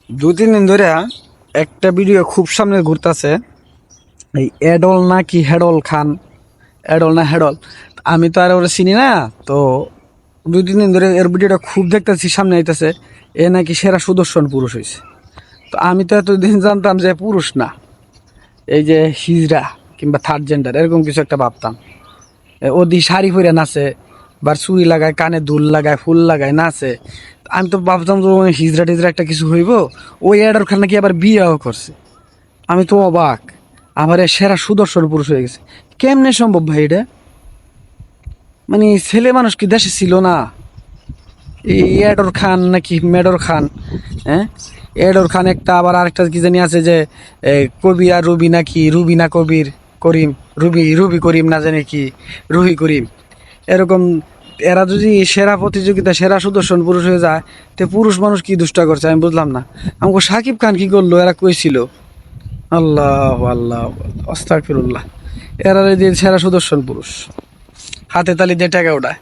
দু-তিন দিন ধরে একটা ভিডিও খুব সামনে ঘুরতেছে, এই এডল নাকি হেডল খান, এডল না হেডল, আমি তো আর ওরা চিনি না। তো 2-3 দিন ধরে এর ভিডিওটা খুব দেখতেছি, সামনে আইতেছে এ নাকি সেরা সুদর্শন পুরুষ হয়েছে। তো আমি তো এতদিন জানতাম যে পুরুষ না, এই যে হিজড়া কিংবা থার্ড জেন্ডার এরকম কিছু একটা ভাবতাম। ওদি শাড়ি পরে নাচে, বা চুড়ি লাগায়, কানে দুল লাগায়, ফুল লাগায়, নাচে। আমি তো ভাবতাম যে হিজড়া টিজড়া একটা কিছু হইব। ওই এডর খান নাকি আবার বিয়েও করছে। আমি তো অবাক, আমার সেরা সুদর্শন পুরুষ হয়ে গেছে। কেমনে সম্ভব ভাই এটা? মানে ছেলে মানুষ কি দেশে ছিল না? এই এডর খান নাকি মেডর খান, হ্যাঁ এডর খান একটা, আবার আরেকটা কি জানি আছে যে কবি আর রবি নাকি, রুবি না কবির করিম, রুবি রুবি করিম না জানি কি, রুহি করিম, এরকম। এরা যদি সেরা প্রতিযোগিতা সেরা সুদর্শন পুরুষ হয়ে যায়, তো পুরুষ মানুষ কি দুষ্টা করছে আমি বুঝলাম না। আমাকে সাকিব খান কি করলো, এরা কইছিল? আল্লাহ আল্লাহ, আস্তাগফিরুল্লাহ। এরা দিয়ে সেরা সুদর্শন পুরুষ, হাতে তালি দিয়ে টাকা ওঠায়।